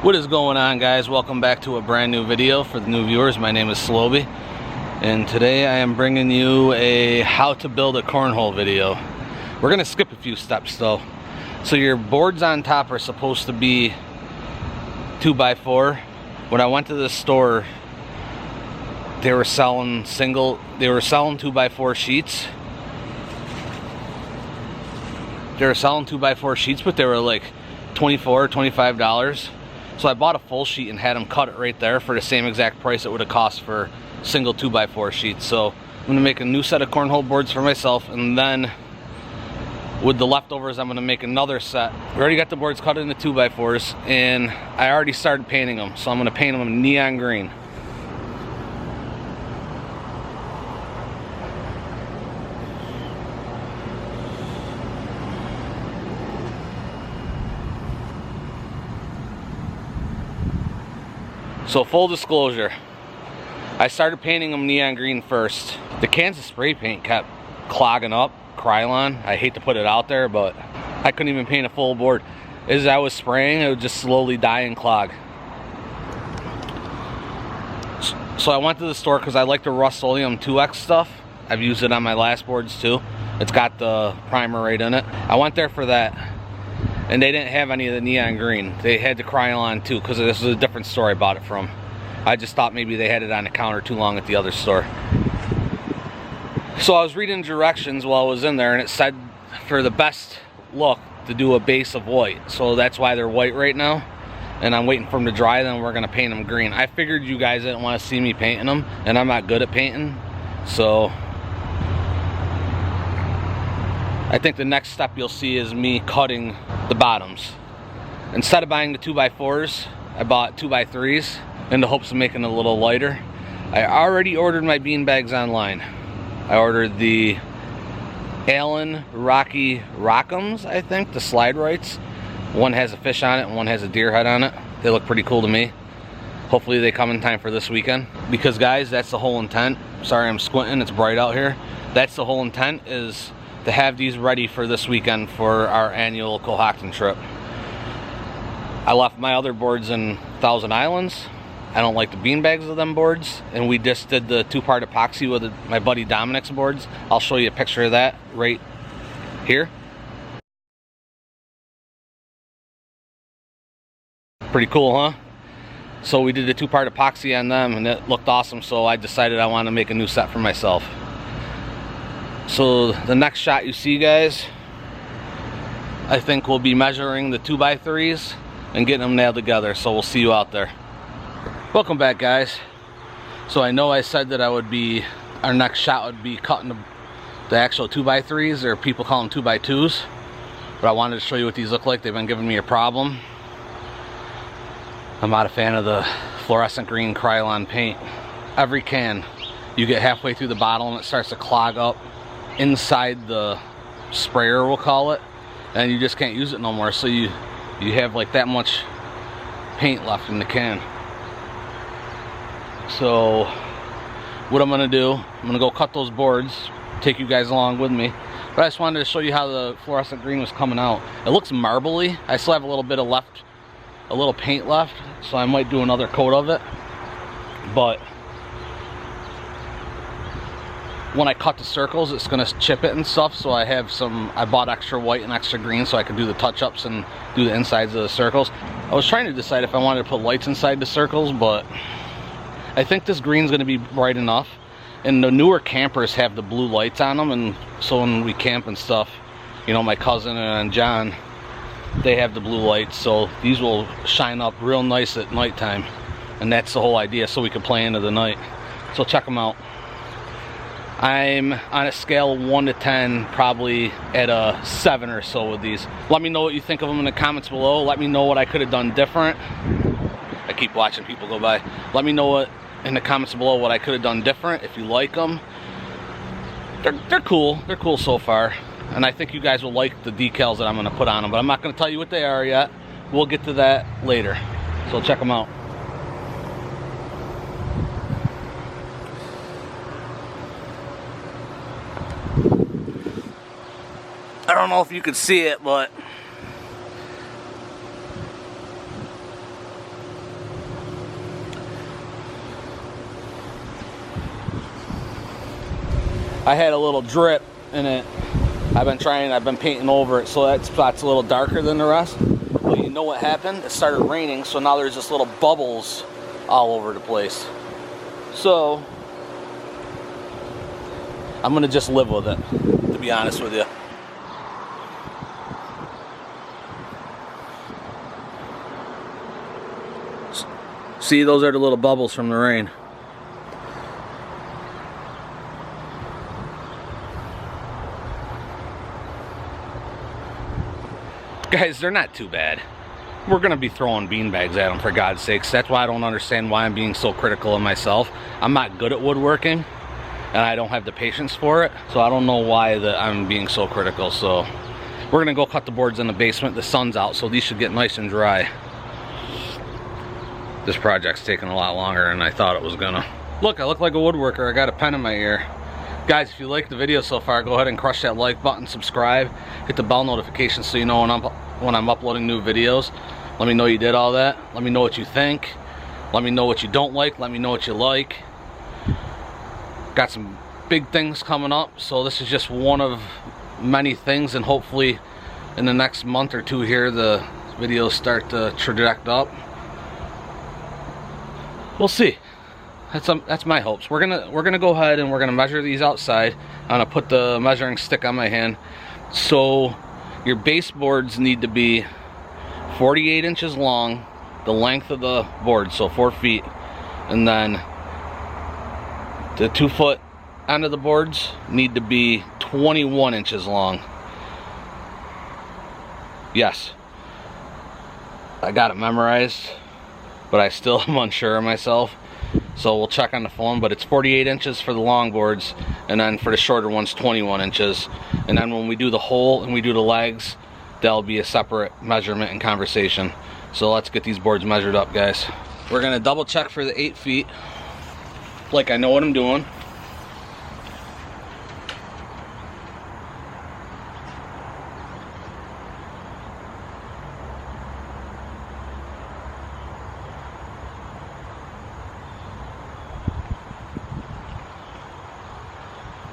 What is going on, guys? Welcome back to a brand new video. For the new viewers, my name is Slowbee, and today I am bringing you a how to build a cornhole video. We're gonna skip a few steps though. So your boards on top are supposed to be 2x4. When I went to the store, they were selling 2x4 sheets. They were selling 2x4 sheets, but they were like $24, $25. So I bought a full sheet and had them cut it right there for the same exact price it would have cost for single 2x4 sheets. So I'm gonna make a new set of cornhole boards for myself, and then with the leftovers I'm gonna make another set. We already got the boards cut into 2x4s, and I already started painting them. So I'm gonna paint them neon green. So full disclosure, I started painting them neon green first. The cans of spray paint kept clogging up, Krylon. I hate to put it out there, but I couldn't even paint a full board. As I was spraying, it would just slowly die and clog. So I went to the store because I like the Rust-Oleum 2X stuff. I've used it on my last boards too. It's got the primer right in it. I went there for that, and they didn't have any of the neon green. They had the Krylon too, because this is a different store I bought it from. I just thought maybe they had it on the counter too long at the other store. So I was reading directions while I was in there, and it said for the best look to do a base of white. So that's why they're white right now, and I'm waiting for them to dry, then we're gonna paint them green. I figured you guys didn't want to see me painting them, and I'm not good at painting, so I think the next step you'll see is me cutting the bottoms. Instead of buying the 2x4s, I bought 2x3s in the hopes of making it a little lighter. I already ordered my bean bags online. I ordered the Allen Rocky Rock'ems, I think, the slide rights. One has a fish on it and one has a deer head on it. They look pretty cool to me. Hopefully they come in time for this weekend. Because guys, that's the whole intent. Sorry I'm squinting, it's bright out here. That's the whole intent, is to have these ready for this weekend for our annual Cohocton trip. I left my other boards in Thousand Islands. I don't like the beanbags of them boards, and we just did the 2-part epoxy with my buddy Dominic's boards. I'll show you a picture of that right here. Pretty cool, huh? So we did the 2-part epoxy on them, and it looked awesome, so I decided I wanted to make a new set for myself. So the next shot you see, guys, I think we'll be measuring the 2x3s and getting them nailed together. So we'll see you out there. Welcome back, guys. So I know I said that our next shot would be cutting the actual 2x3s, or people call them 2x2s, but I wanted to show you what these look like. They've been giving me a problem. I'm not a fan of the fluorescent green Krylon paint. Every can, you get halfway through the bottle and it starts to clog up inside the sprayer, we'll call it, and you just can't use it no more. So you have like that much paint left in the can. So what I'm gonna do, I'm gonna go cut those boards, take you guys along with me, but I just wanted to show you how the fluorescent green was coming out. It looks marbly. I still have a little bit of a little paint left, so I might do another coat of it. But when I cut the circles, it's gonna chip it and stuff, so I bought extra white and extra green so I could do the touch-ups and do the insides of the circles. I was trying to decide if I wanted to put lights inside the circles, but I think this green's gonna be bright enough, and the newer campers have the blue lights on them, and so when we camp and stuff, you know, my cousin and John, they have the blue lights, so these will shine up real nice at nighttime, and that's the whole idea, so we can play into the night. So check them out. I'm on a scale of 1 to 10, probably at a 7 or so with these. Let me know what you think of them in the comments below. Let me know what I could have done different. I keep watching people go by. Let me know what in the comments below what I could have done different, if you like them. They're cool. They're cool so far, and I think you guys will like the decals that I'm going to put on them, but I'm not going to tell you what they are yet. We'll get to that later, so check them out. I don't know if you can see it, but I had a little drip in it. I've been painting over it, so that spot's a little darker than the rest. But you know what happened? It started raining, so now there's just little bubbles all over the place. So I'm gonna just live with it, to be honest with you. See, those are the little bubbles from the rain. Guys, they're not too bad. We're gonna be throwing beanbags at them, for God's sakes. That's why I don't understand why I'm being so critical of myself. I'm not good at woodworking, and I don't have the patience for it, so I don't know why that I'm being so critical. So we're gonna go cut the boards in the basement. The sun's out, so these should get nice and dry. This project's taking a lot longer than I thought it was gonna. Look, I look like a woodworker. I got a pen in my ear. Guys, if you like the video so far, go ahead and crush that like button, subscribe, hit the bell notification so you know when I'm uploading new videos. Let me know you did all that. Let me know what you think. Let me know what you don't like. Let me know what you like. Got some big things coming up, so this is just one of many things, and hopefully in the next month or two here the videos start to traject up. We'll see. That's my hopes. We're gonna go ahead and we're gonna measure these outside. I'm gonna put the measuring stick on my hand. So your baseboards need to be 48 inches long, the length of the board, so 4 feet, and then the 2 foot end of the boards need to be 21 inches long. Yes, I got it memorized, but I still am unsure of myself. So we'll check on the phone, but it's 48 inches for the long boards, and then for the shorter ones 21 inches. And then when we do the hole and we do the legs, that'll be a separate measurement and conversation. So let's get these boards measured up, guys. We're gonna double check for the 8 feet, like I know what I'm doing.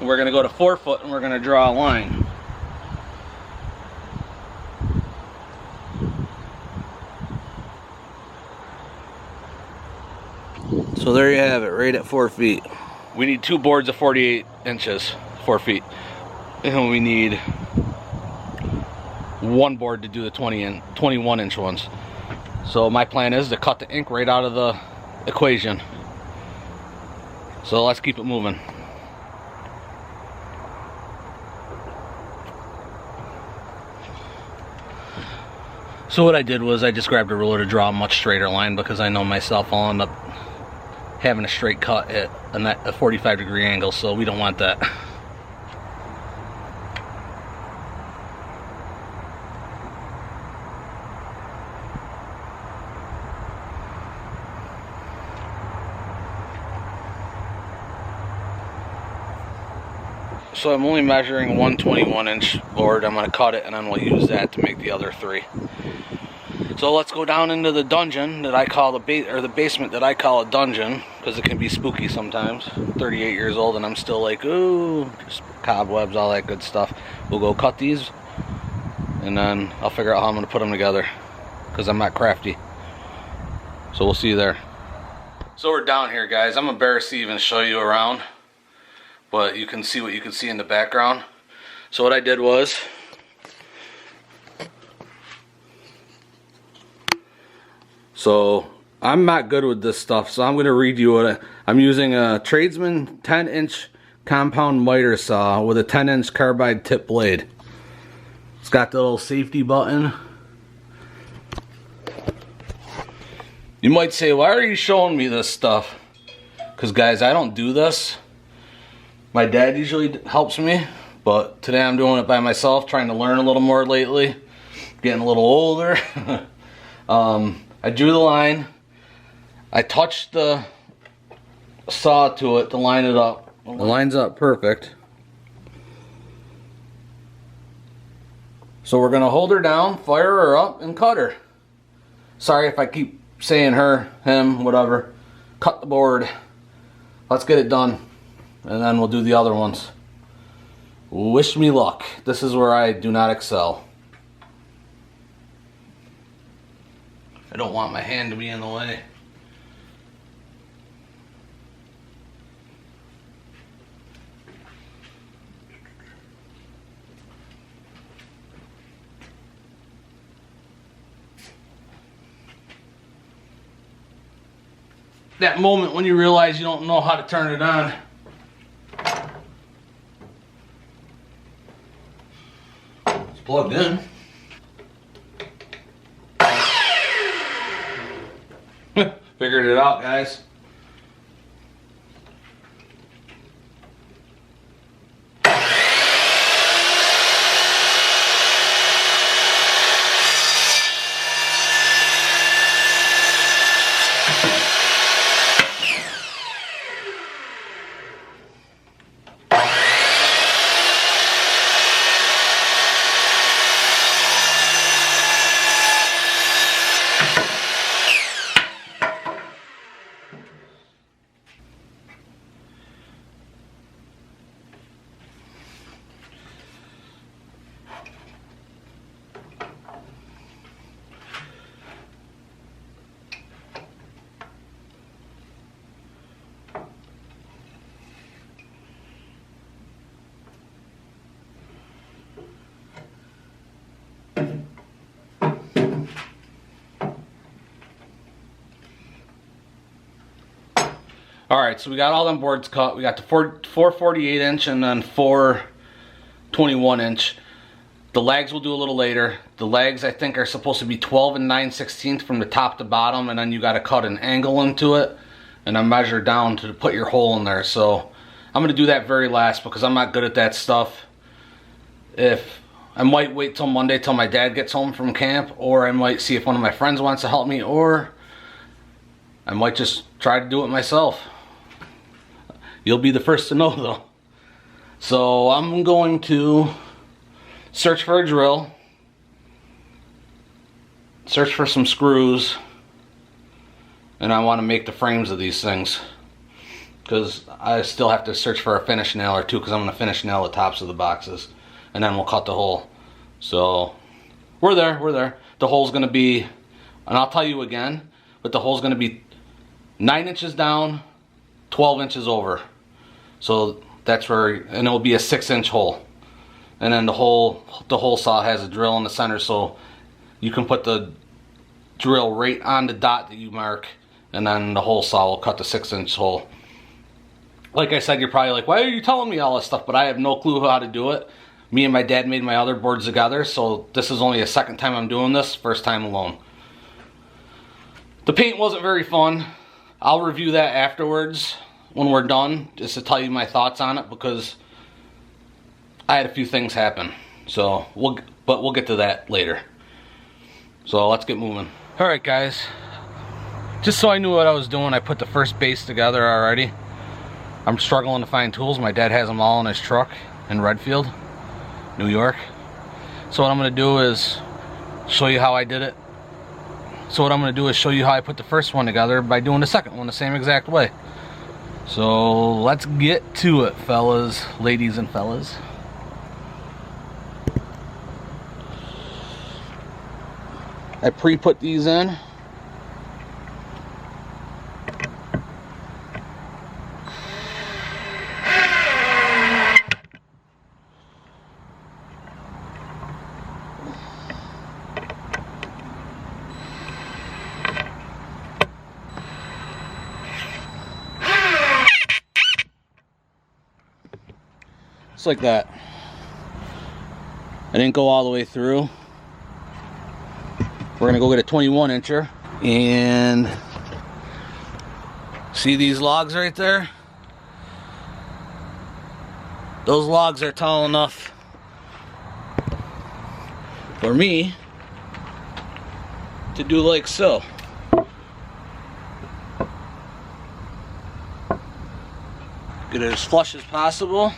We're going to go to 4 foot and we're going to draw a line. So there you have it, right at 4 feet. We need 2 boards of 48 inches, 4 feet. And we need 1 board to do the 21 inch ones. So my plan is to cut the ink right out of the equation. So let's keep it moving. So what I did was I just grabbed a ruler to draw a much straighter line, because I know myself I'll end up having a straight cut at a 45-degree angle, so we don't want that. So I'm only measuring one 21-inch board. I'm going to cut it and then we'll use that to make the other 3. So let's go down into the dungeon that I call the basement that I call a dungeon, because it can be spooky sometimes. I'm 38 years old and I'm still like, ooh, just cobwebs, all that good stuff. We'll go cut these and then I'll figure out how I'm going to put them together, because I'm not crafty. So we'll see you there. So we're down here, guys. I'm embarrassed to even show you around, but you can see what you can see in the background. So what I did was, so I'm not good with this stuff, so I'm going to read you what I'm using. A Tradesman 10-inch compound miter saw with a 10-inch carbide tip blade. It's got the little safety button. You might say, why are you showing me this stuff? Because guys, I don't do this. My dad usually helps me, but today I'm doing it by myself, trying to learn a little more lately. Getting a little older. I drew the line. I touched the saw to it to line it up. The line's up perfect. So we're gonna hold her down, fire her up, and cut her. Sorry if I keep saying her, him, whatever. Cut the board. Let's get it done, and then we'll do the other ones. Wish me luck. This is where I do not excel. I don't want my hand to be in the way. That moment when you realize you don't know how to turn it on. It's plugged in. Figured it out, guys. Alright, so we got all them boards cut. We got the 4 48 inch and then 4 21 inch. The legs we'll do a little later. The legs I think are supposed to be 12 and 9/16 from the top to bottom, and then you got to cut an angle into it and then measure down to put your hole in there. So I'm going to do that very last because I'm not good at that stuff. I might wait till Monday till my dad gets home from camp, or I might see if one of my friends wants to help me, or I might just try to do it myself. You'll be the first to know though. So I'm going to search for a drill, search for some screws, and I want to make the frames of these things because I still have to search for a finish nail or two because I'm going to finish nail the tops of the boxes, and then we'll cut the hole. So we're there. The hole's going to be, and I'll tell you again, but the hole's going to be 9 inches down, 12 inches over. So that's where, and it'll be a 6-inch hole. And then the hole saw has a drill in the center, so you can put the drill right on the dot that you mark, and then the hole saw will cut the 6-inch hole. Like I said, you're probably like, why are you telling me all this stuff? But I have no clue how to do it. Me and my dad made my other boards together, so this is only a second time I'm doing this, first time alone. The paint wasn't very fun. I'll review that afterwards when we're done, just to tell you my thoughts on it, because I had a few things happen. So we'll get to that later. So let's get moving. All right, guys. Just so I knew what I was doing, I put the first base together already. I'm struggling to find tools. My dad has them all in his truck in Redfield, New York. So what I'm gonna do is show you how I did it. So what I'm gonna do is show you how I put the first one together by doing the second one the same exact way. So let's get to it, fellas, ladies and fellas. I pre-put these in. Just like that. I didn't go all the way through. We're gonna go get a 21 incher, and see these logs right there? Those logs are tall enough for me to do like so. Get it as flush as possible.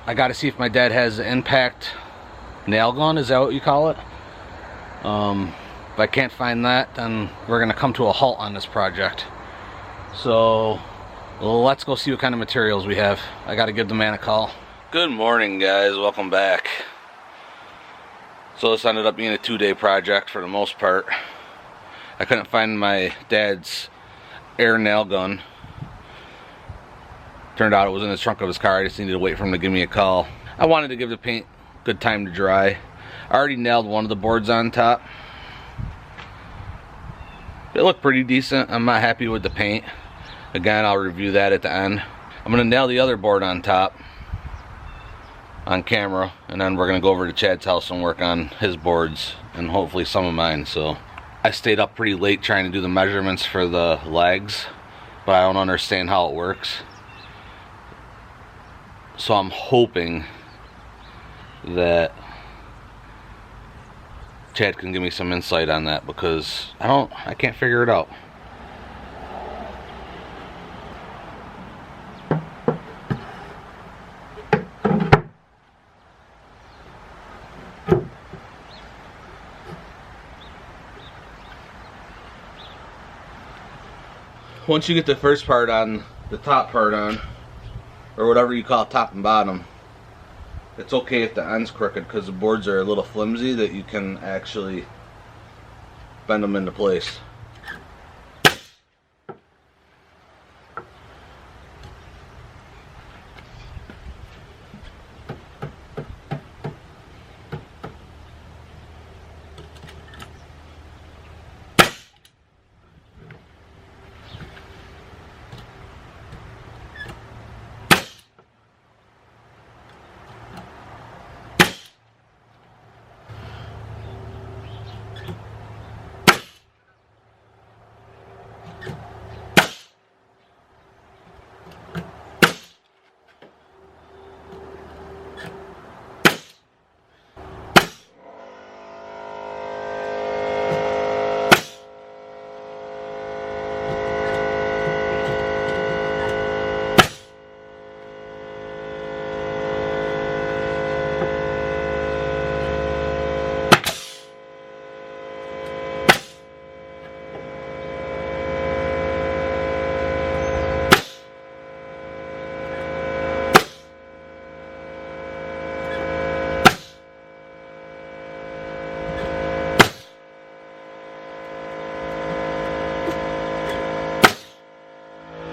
I got to see if my dad has the impact nail gun. Is that what you call it? If I can't find that, then we're gonna come to a halt on this project. So let's go see what kind of materials we have. I got to give the man a call. Good morning, guys. Welcome back. So this ended up being a 2-day project for the most part. I couldn't find my dad's air nail gun. Turned out it was in the trunk of his car. I just needed to wait for him to give me a call. I wanted to give the paint good time to dry. I already nailed one of the boards on top. It looked pretty decent. I'm not happy with the paint. Again, I'll review that at the end. I'm gonna nail the other board on top on camera, and then we're gonna go over to Chad's house and work on his boards and hopefully some of mine. So I stayed up pretty late trying to do the measurements for the legs, but I don't understand how it works. So I'm hoping that Chad can give me some insight on that, because I can't figure it out. Once you get the first part on, the top part on, or whatever you call it, top and bottom, it's okay if the end's crooked, because the boards are a little flimsy that you can actually bend them into place.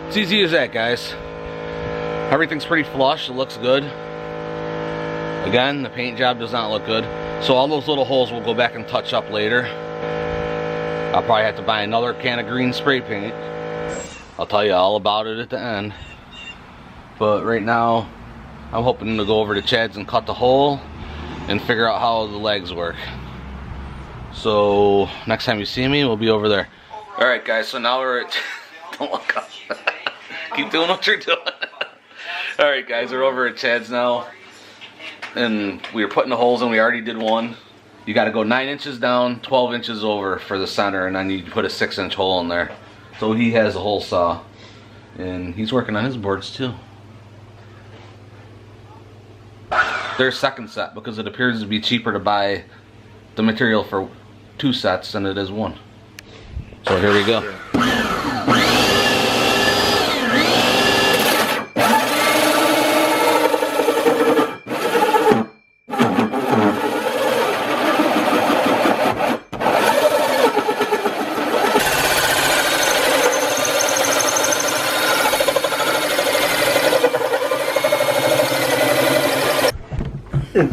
It's easy as that, guys. Everything's pretty flush. It looks good. Again, the paint job does not look good. So all those little holes we'll go back and touch up later. I'll probably have to buy another can of green spray paint. I'll tell you all about it at the end. But right now, I'm hoping to go over to Chad's and cut the hole and figure out how the legs work. So next time you see me, we'll be over there. Alright guys, so now we're at... Don't look up. Keep doing what you're doing. Alright guys, we're over at Chad's now. And we were putting the holes in. We already did one. You got to go 9 inches down, 12 inches over for the center, and then you put a 6-inch hole in there. So he has a hole saw. And he's working on his boards too. There's second set, because it appears to be cheaper to buy the material for 2 sets than it is 1. So here we go.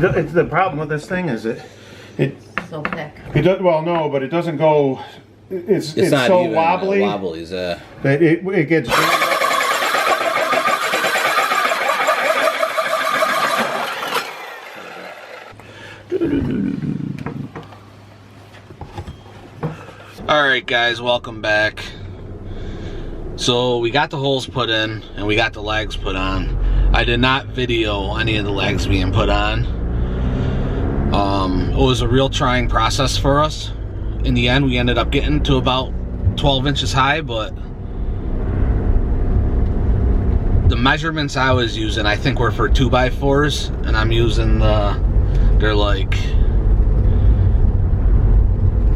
It's the problem with this thing is it so thick. It does, well, no, but it doesn't go. It's not so even wobbly. That it gets. Alright guys, welcome back. So we got the holes put in and we got the legs put on. I did not video any of the legs being put on. It was a real trying process for us. In the end, we ended up getting to about 12 inches high, but the measurements I was using, I think, were for 2x4s, and I'm using they're like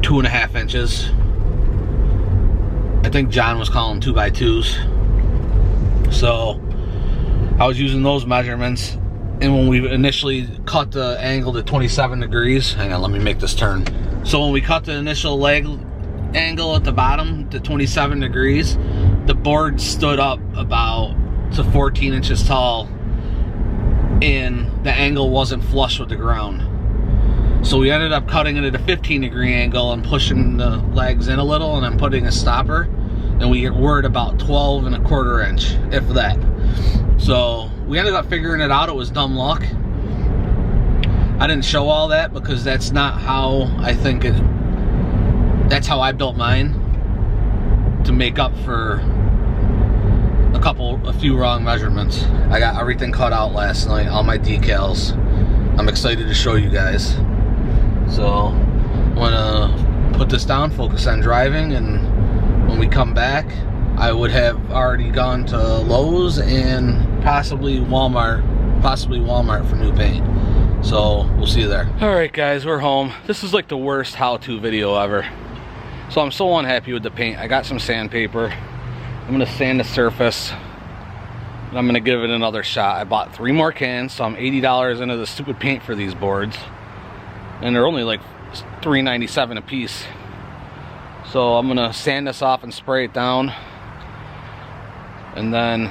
2.5 inches. I think John was calling 2x2s. So I was using those measurements, and when we initially cut the angle to 27 degrees, hang on, let me make this turn. So when we cut the initial leg angle at the bottom to 27 degrees, the board stood up about to 14 inches tall, and the angle wasn't flush with the ground. So we ended up cutting it at a 15-degree angle and pushing the legs in a little, and then putting a stopper, and we're at about 12.25 inch, if that. So we ended up figuring it out. It was dumb luck. I didn't show all that because that's not how I think it. That's how I built mine, to make up for a few wrong measurements. I got everything cut out last night, all my decals. I'm excited to show you guys. So I'm gonna put this down, focus on driving, and when we come back, I would have already gone to Lowe's and possibly Walmart for new paint. So we'll see you there. All right, guys, we're home. This is like the worst how-to video ever. So I'm so unhappy with the paint. I got some sandpaper. I'm gonna sand the surface, and I'm gonna give it another shot. I bought 3 more cans, so I'm $80 into the stupid paint for these boards, and they're only like $3.97 a piece. So I'm gonna sand this off and spray it down, and then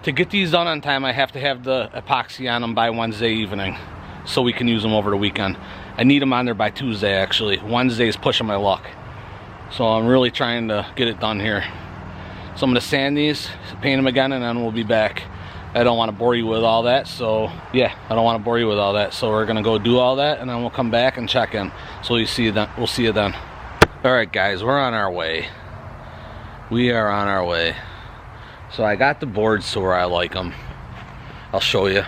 to get these done on time, I have to have the epoxy on them by Wednesday evening, so we can use them over the weekend. I need them on there by Tuesday, actually. Wednesday is pushing my luck, so I'm really trying to get it done here. So I'm gonna sand these, paint them again, and then we'll be back. I don't want to bore you with all that, so yeah, I don't want to bore you with all that. So we're gonna go do all that, and then we'll come back and check in. So we'll see you then. All right, guys, we're on our way. We are on our way. So I got the boards to where I like them. I'll show you.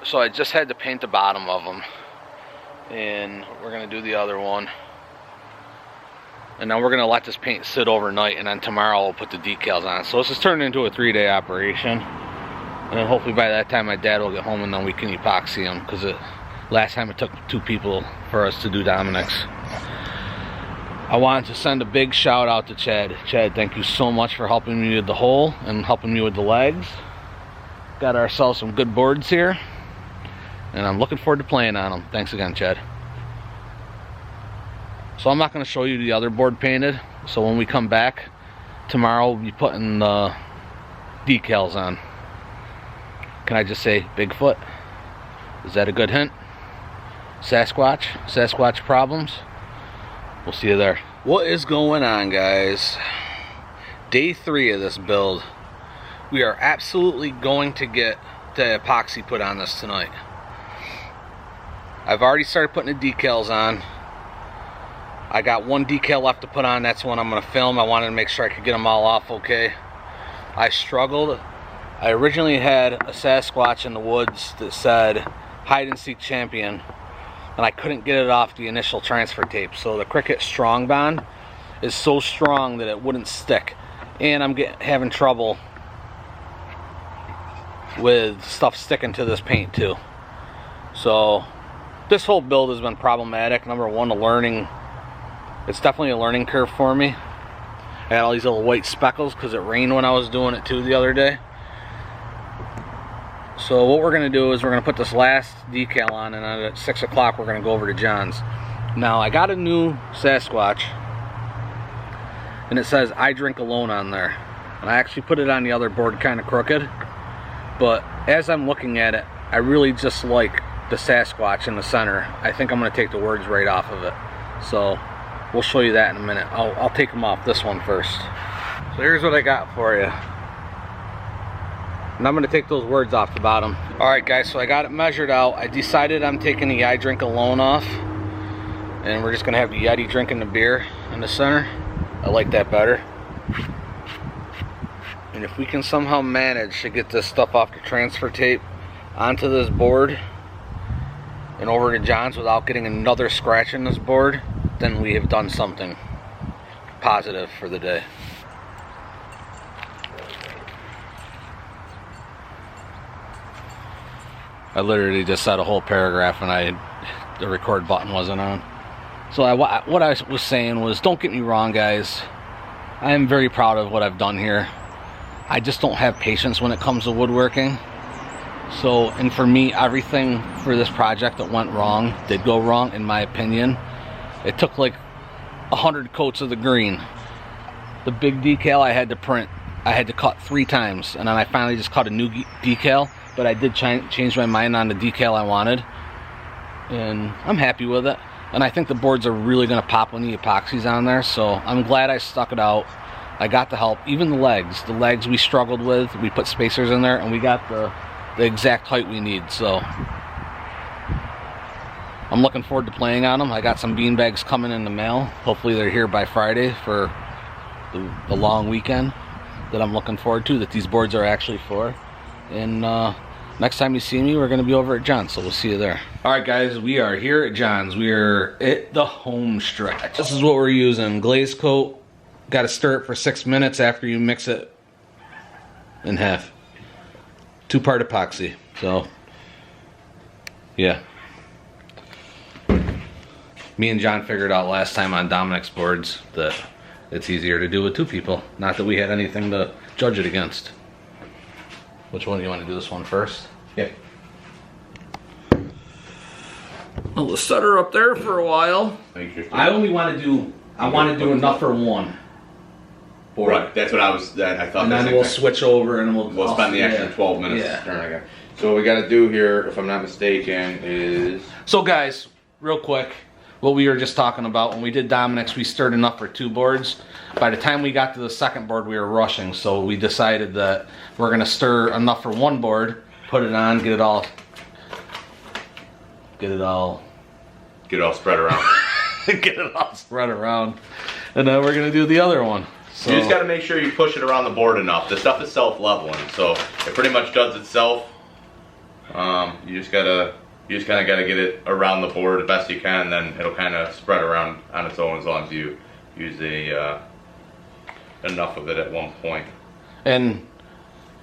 So I just had to paint the bottom of them, and we're gonna do the other one, and then we're gonna let this paint sit overnight, and then tomorrow we'll put the decals on. So this is turning into a 3-day operation, and then hopefully by that time my dad will get home, and then we can epoxy them, because last time it took 2 people for us to do Dominic's. I wanted to send a big shout out to Chad. Chad, thank you so much for helping me with the hole and helping me with the legs. Got ourselves some good boards here, and I'm looking forward to playing on them. Thanks again, Chad. So I'm not going to show you the other board painted. So when we come back tomorrow, we'll be putting the decals on. Can I just say Bigfoot? Is that a good hint? Sasquatch? Sasquatch problems? We'll see you there. What is going on, guys? Day 3 of this build. We are absolutely going to get the epoxy put on this tonight. I've already started putting the decals on. I got 1 decal left to put on. That's one I'm going to film. I wanted to make sure I could get them all off okay. I struggled. I originally had a Sasquatch in the woods that said hide and seek champion, and I couldn't get it off the initial transfer tape. So the Cricut Strong Bond is so strong that it wouldn't stick, and I'm having trouble with stuff sticking to this paint too. So this whole build has been problematic. Number one, the learning. It's definitely a learning curve for me. I got all these little white speckles because it rained when I was doing it too the other day. So what we're going to do is we're going to put this last decal on, and then at 6 o'clock we're going to go over to John's. Now I got a new Sasquatch, and it says I drink alone on there. And I actually put it on the other board kind of crooked. But as I'm looking at it, I really just like the Sasquatch in the center. I think I'm going to take the words right off of it. So we'll show you that in a minute. I'll take them off this one first. So here's what I got for you. And I'm gonna take those words off the bottom. All right guys, so I got it measured out. I decided I'm taking the I drink alone off. And we're just gonna have the Yeti drinking the beer in the center. I like that better. And if we can somehow manage to get this stuff off the transfer tape onto this board and over to John's without getting another scratch in this board, then we have done something positive for the day. I literally just said a whole paragraph and the record button wasn't on. So what I was saying was, don't get me wrong guys, I am very proud of what I've done here. I just don't have patience when it comes to woodworking. So, and for me, everything for this project that went wrong did go wrong in my opinion. It took like 100 coats of the green. The big decal I had to print, I had to cut 3 times, and then I finally just cut a new decal, but I did change my mind on the decal I wanted, and I'm happy with it. And I think the boards are really gonna pop when the epoxy's on there, so I'm glad I stuck it out. I got the help. Even the legs we struggled with. We put spacers in there and we got the exact height we need. So I'm looking forward to playing on them. I got some beanbags coming in the mail. Hopefully they're here by Friday for the long weekend that I'm looking forward to, that these boards are actually for. And next time you see me, we're gonna be over at John's, so we'll see you there. All right guys, we are here at John's. We are at the home stretch. This is what we're using, glaze coat. Got to stir it for 6 minutes after you mix it in half. 2-part epoxy. So, yeah. Me and John figured out last time on Dominic's boards that it's easier to do with 2 people. Not that we had anything to judge it against. Which one do you want to do? This one first? Yeah. Well, we'll set her up there for a while. I only want to do. I want to do enough for 1. Right, that's what I thought. And then we'll switch over and we'll spend the extra 12 minutes. Yeah. So what we got to do here, if I'm not mistaken, is... So guys, real quick, what we were just talking about, when we did Dominic's, we stirred enough for 2 boards. By the time we got to the second board, we were rushing, so we decided that we're going to stir enough for 1 board, put it on, get it all spread around. Get it all spread around. And then we're going to do the other one. So, you just got to make sure you push it around the board enough. The stuff is self-leveling, so it pretty much does itself. You just kind of got to get it around the board the best you can, then it'll kind of spread around on its own as long as you use enough of it at one point. And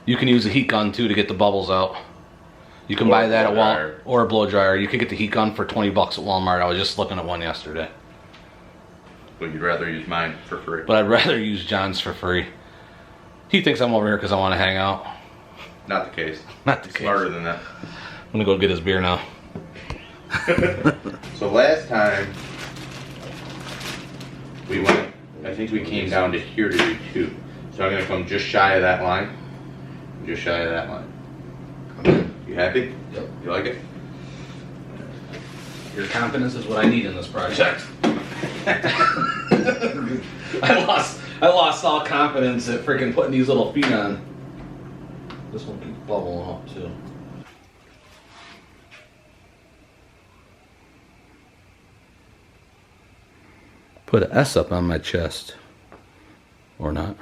you can use a heat gun too to get the bubbles out. You can buy that at Walmart, or a blow dryer. You could get the heat gun for 20 bucks at Walmart. I was just looking at one yesterday. But you'd rather use mine for free. But I'd rather use John's for free. He thinks I'm over here because I want to hang out. Not the case. Not the case. Smarter than that. I'm going to go get his beer now. So last time, we went, I think we came down to here to do 2. So I'm going to come just shy of that line. Just shy of that line. You happy? Yep. You like it? Your confidence is what I need in this project. I lost all confidence at freaking putting these little feet on. This one keeps bubbling up too. Put an S up on my chest. Or not.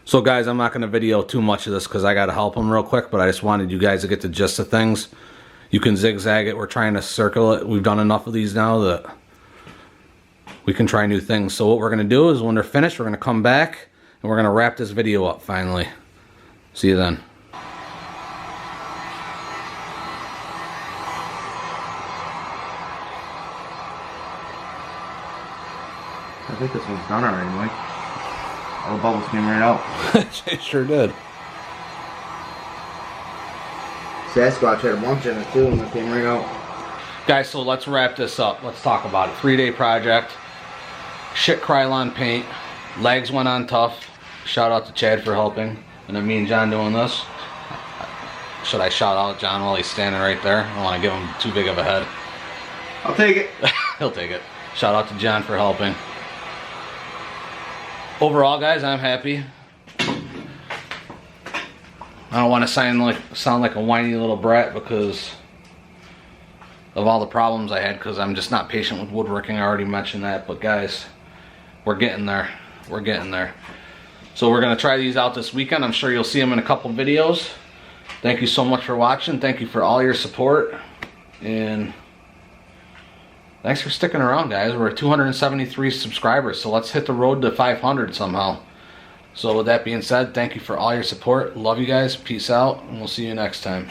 So guys, I'm not going to video too much of this because I got to help him real quick, but I just wanted you guys to get the gist of things. You can zigzag it. We're trying to circle it. We've done enough of these now that we can try new things. So what we're going to do is when they're finished, we're going to come back and we're going to wrap this video up finally. See you then. I think this one's done already, Mike. All the bubbles came right out. It sure did. Sasquatch had a bunch in it too, and it came right out. Guys, so let's wrap this up. Let's talk about it. 3-day project. Shit Krylon paint. Legs went on tough. Shout out to Chad for helping. And then me and John doing this. Should I shout out John while he's standing right there? I don't want to give him too big of a head. I'll take it. He'll take it. Shout out to John for helping. Overall, guys, I'm happy. I don't want to sound like a whiny little brat because of all the problems I had, because I'm just not patient with woodworking. I already mentioned that, but guys, we're getting there. We're getting there. So we're going to try these out this weekend. I'm sure you'll see them in a couple videos. Thank you so much for watching. Thank you for all your support. And thanks for sticking around, guys. We're at 273 subscribers, so let's hit the road to 500 somehow. So with that being said, thank you for all your support. Love you guys. Peace out, and we'll see you next time.